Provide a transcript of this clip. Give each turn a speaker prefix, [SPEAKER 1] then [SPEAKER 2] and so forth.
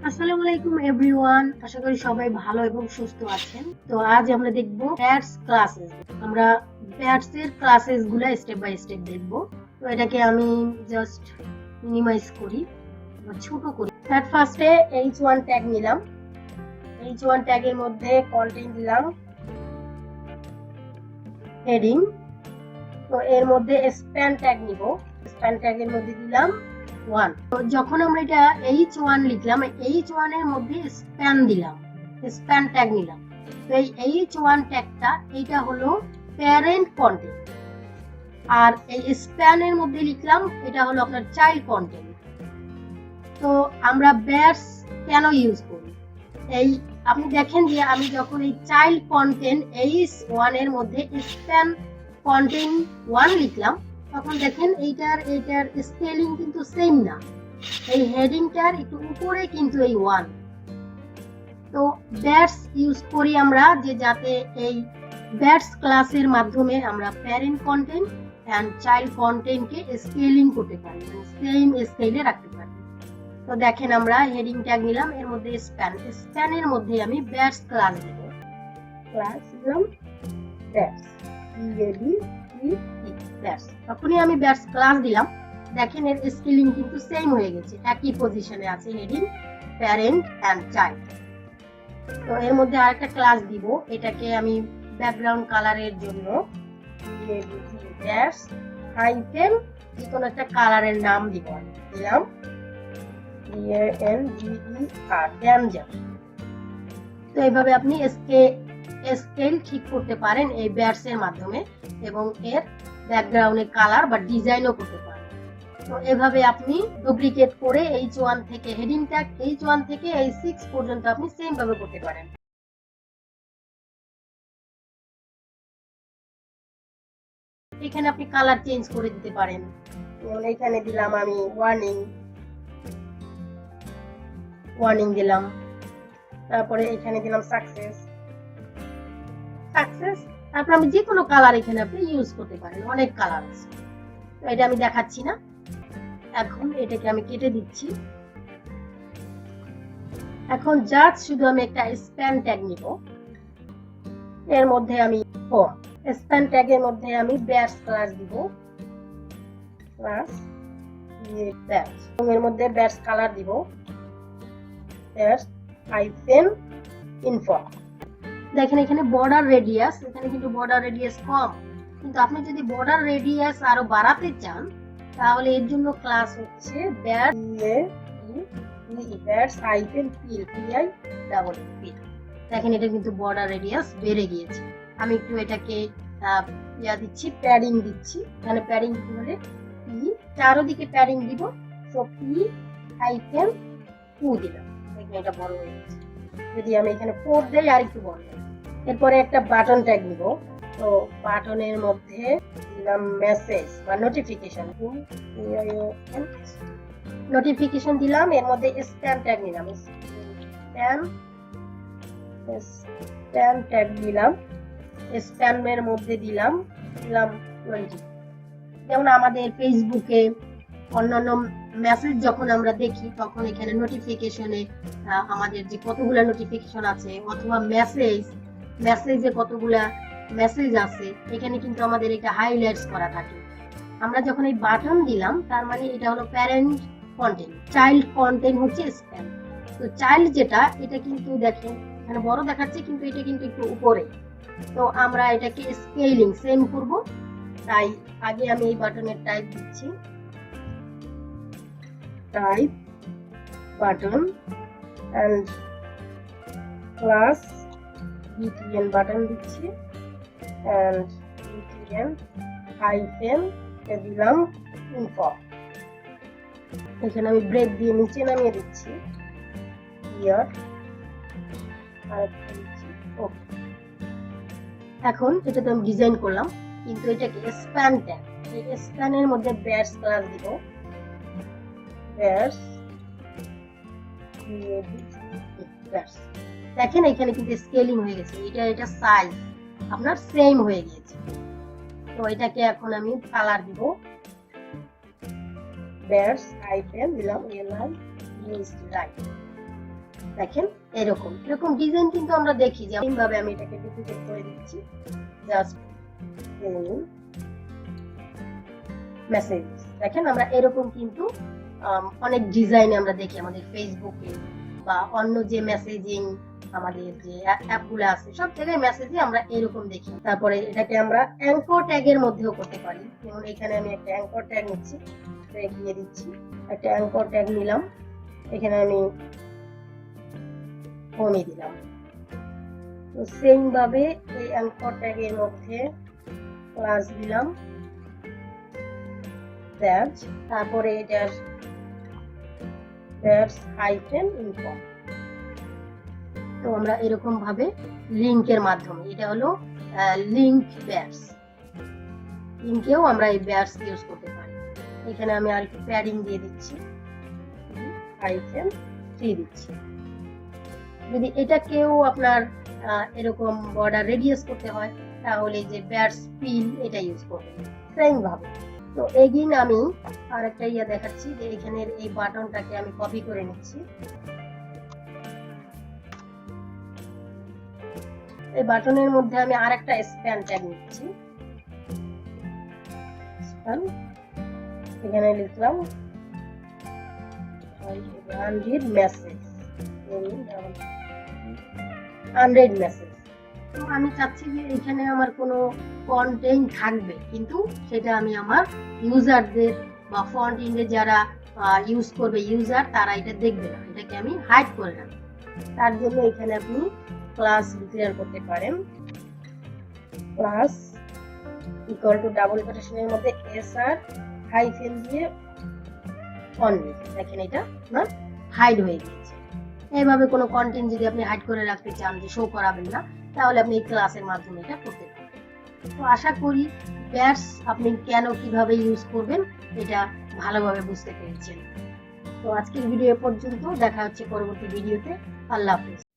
[SPEAKER 1] আসসালামু আলাইকুম এভরিওয়ান, আশা করি সবাই ভালো এবং সুস্থ আছেন। তো আজ আমরা দেখব ব্যাটস ক্লাসেস। আমরা ব্যাটস এর ক্লাসেস গুলো স্টেপ বাই স্টেপ দেখব। তো এটাকে আমি জাস্ট মিনিমাইজ করি বা ছোট করি। এট ফার্স্টে h1 ট্যাগ নিলাম। h1 ট্যাগের মধ্যে কন্টেন্ট দিলাম হেডিং। তো এর মধ্যে স্প্যান ট্যাগ নিব। স্প্যান ট্যাগের মধ্যে দিলাম 1। তো যখন আমরা এটা h1 লিখলাম, h1 এর মধ্যে স্প্যান দিলাম, স্প্যান ট্যাগ নিলাম। তো এই h1 ট্যাগটা এটা হলো প্যারেন্ট কন্টেন্ট, আর এই স্প্যান এর মধ্যে লিখলাম এটা হলো আপনার চাইল্ড কন্টেন্ট। তো আমরা ব্যাটস কেন ইউজ করি? এই আপনি দেখেন যে আমি যখন এই চাইল্ড কন্টেন্ট h1 এর মধ্যে স্প্যান কন্টেন্ট 1 লিখলাম, তখন দেখেন এইটার স্কেলিং কিন্তু সেম না। এই হেডিংটার একটু উপরে কিন্তু এই 1। তো ব্যাটস ইউজ করি আমরা যে যাতে এই ব্যাটস ক্লাসের মাধ্যমে আমরা প্যারেন্ট কন্টেন্ট এন্ড চাইল্ড কন্টেন্টকে স্কেলিং করতে পারি, সেম স্কেলে রাখতে পারি। তো দেখেন আমরা হেডিং ট্যাগ নিলাম, এর মধ্যে স্প্যানের মধ্যে আমি ব্যাটস ক্লাস দেব। ক্লাস দিলাম ব্যাটস, ব্যাটস। তখনই আমি ব্যাটস ক্লাস দিলাম, দেখেন এর স্কেলিং কিন্তু সেম হয়ে গেছে, একই পজিশনে আছে হেডিং, প্যারেন্ট এন্ড চাইল্ড। তো এর মধ্যে আরেকটা ক্লাস দিব, এটাকে আমি ব্যাকগ্রাউন্ড কালারের জন্য ব্যাটস হাইফেন যে কোনো একটা কালারের নাম দিব। দিলাম ড্যাঞ্জার। তো এইভাবে আপনি স্কেল ঠিক করতে পারেন এই ব্যাটস এর মাধ্যমে, এবং এর ব্যাকগ্রাউন্ডের কালার বা ডিজাইনও করতে পারেন। তো এভাবে আপনি ডুপ্লিকেট করে h1 থেকে হেডিং ট্যাগ h1 থেকে h6 পর্যন্ত আপনি সেম ভাবে করতে পারেন। এখানে আপনি কালার চেঞ্জ করে দিতে পারেন। যেমন এখানে দিলাম আমি ওয়ার্নিং দিলাম, তারপরে এখানে দিলাম সাকসেস। তারপর আমি যে কোনো কালার এখানে আপনি ইউজ করতে পারেন, অনেক কালার আছে। তো এটা আমি দেখাচ্ছি না, এখন এটাকে আমি কেটে দিচ্ছি। এখন জাস্ট শুধু আমি একটা স্প্যান ট্যাগ নিব, এর মধ্যে আমি স্প্যান ট্যাগের মধ্যে আমি ব্যাটস ক্লাস দিব, ক্লাস ব্যাটস, এর মধ্যে ব্যাটস কালার দিব ব্যাটস হাইফেন ইনফো। দেখেন এখানে বর্ডার রেডিয়াস, এখানে কিন্তু বর্ডার রেডিয়াস কম, কিন্তু আপনি যদি বর্ডার রেডিয়াস আরো বাড়াতে চান তাহলে এর জন্য ক্লাস হচ্ছে ব্যাটস হাইফেন পিল, পিআই ডাবল পিল। দেখেন এটা কিন্তু বর্ডার রেডিয়াস বেড়ে গিয়েছে। আমি একটু এটাকে দিচ্ছি, প্যাডিং দিচ্ছি। এখানে প্যাডিং কি বলে পি, চারদিকে প্যাডিং দিব। সো পি হাইফেন 2 দিলাম, দেখেন এটা বড় হয়ে গেছে। যদি আমি এখানে 4 দেই আর একটু বড় হবে। এরপরে একটা বাটন ট্যাগ নিব। তো বাটনের মধ্যে দিলাম মেসেজ বা নোটিফিকেশন দিলাম, এর মধ্যে স্প্যান ট্যাগ নিলাম, স্প্যান ট্যাগ দিলাম, স্প্যামের মধ্যে দিলাম 20। যেমন আমাদের ফেসবুকে অন্যান্য মেসেজ যখন আমরা দেখি তখন এখানে নোটিফিকেশনে আমাদের যে কতগুলা নোটিফিকেশন আছে, অথবা মেসেজে কতগুলা মেসেজ আছে, এখানে কিন্তু আমাদের এটা হাইলাইটস করা থাকে। আমরা যখন এই বাটন দিলাম তার মানে এটা হলো প্যারেন্ট কন্টেন্ট, চাইল্ড কন্টেন্ট হচ্ছে স্প্যাম। তো চাইল্ড যেটা, এটা কিন্তু দেখেন এখানে বড় দেখাচ্ছে, কিন্তু এটা কিন্তু একটু উপরে। তো আমরা এটাকে স্কেলিং সেম করব, তাই আগে আমি এই বাটনের টাইপ দিচ্ছি, type button and class btn button দিচ্ছি এন্ড btn হাইফেন দিলাম ইনফো। এখানে আমি ব্রেক দিয়ে নিচে নামিয়ে দিচ্ছি, হিয়ার ওকে। এখন এটা তো আমি ডিজাইন করলাম, কিন্তু এটাকে স্প্যান ট্যাগ, এই স্প্যানের মধ্যে ব্যাটস ক্লাস দিব, ব্যাটস। দেখেন এখানে কিন্তু স্কেলিং হয়ে গেছে, এটা সাইজ আপনার সেম হয়ে গিয়েছে। তো এটাকে এখন আমি কালার দিব, ব্যাটস হাইফেন দিলাম এলআই ইউজ লাইট। দেখেন এরকম এরকম ডিজাইন কিন্তু আমরা দেখি যে এইভাবে আমি এটাকে ডুপ্লিকেট করে দিচ্ছি জাস্ট মেসেজ। দেখেন আমরা এরকম কিন্তু অনেক ডিজাইন আমরা দেখি আমাদের ফেসবুকে বা অন্য যে মেসেজিং আমাদের যে অ্যাপগুলো আছে সব জায়গায় মেসেজে আমরা এরকম দেখি। তারপরে এটাকে আমরা অ্যাঙ্কর ট্যাগের মধ্যেও করতে পারি। যেমন এখানে আমি একটা অ্যাঙ্কর ট্যাগ নিচ্ছি, ট্যাগ দিয়ে দিচ্ছি, একটা অ্যাঙ্কর ট্যাগ নিলাম, এখানে আমি হোমে দিলাম। তো সেম ভাবে এই অ্যাঙ্কর ট্যাগের মধ্যে ক্লাস দিলাম ব্যাজ, তারপরে এটার ব্যাজ হাইফেন ইনফো। তো আমরা এরকম ভাবে লিংকের মাধ্যমে, এটা হলো লিংক ব্যাজ, লিংকেও আমরা এই ব্যাজ ইউজ করতে পারি। এখানে আমি আর একটু প্যাডিং দিয়ে দিচ্ছি, হাইফেন 3 দিচ্ছি। যদি এটা কেউ আপনার এরকম বর্ডার রেডিয়াস করতে হয় তাহলে যে ব্যাজ ফিল এটা ইউজ করবেন সেম ভাবে। তো এগেইন আমি আরেকটা দেখাচ্ছি যে এখানের এই বাটনটাকে আমি কপি করে নিচ্ছি। এই বাটনের মধ্যে আমি আরেকটা স্প্যান ট্যাগ নিচ্ছি, এখানে লিখলাম আনরিড মেসেজ, আনরিড মেসেজ। তো আমি চাচ্ছি যে এখানে আমার কোনো কন্টেন্ট থাকবে কিন্তু সেটা আমি আমার ইউজারদের বা ফন্ট এন্ডে যারা ইউজ করবে ইউজার তারা এটা দেখবে না, এটাকে আমি হাইড করে রাখবো। তার জন্য এখানে আপনি ক্লাস ডিক্লেয়ার করতে পারেন, ক্লাস ইকুয়াল টু ডাবল কোটেশনের মধ্যে এসআর হাইফেন দিয়ে অনলি। দেখেন এটা আপনার হাইড হয়ে গিয়েছে। এইভাবে কোনো কন্টেন্ট যদি আপনি হাইড করে রাখতে চান যে শো করাবেন না তাহলে আপনি এই ক্লাসের মাধ্যমে এটা করতে পারেন। তো আশা করি ব্যাজ আপনি কেন কিভাবে ইউজ করবেন এটা ভালোভাবে বুঝতে পেরেছেন। তো আজকের ভিডিও পর্যন্ত, দেখা হচ্ছে পরবর্তী ভিডিওতে। আল্লাহ হাফেজ।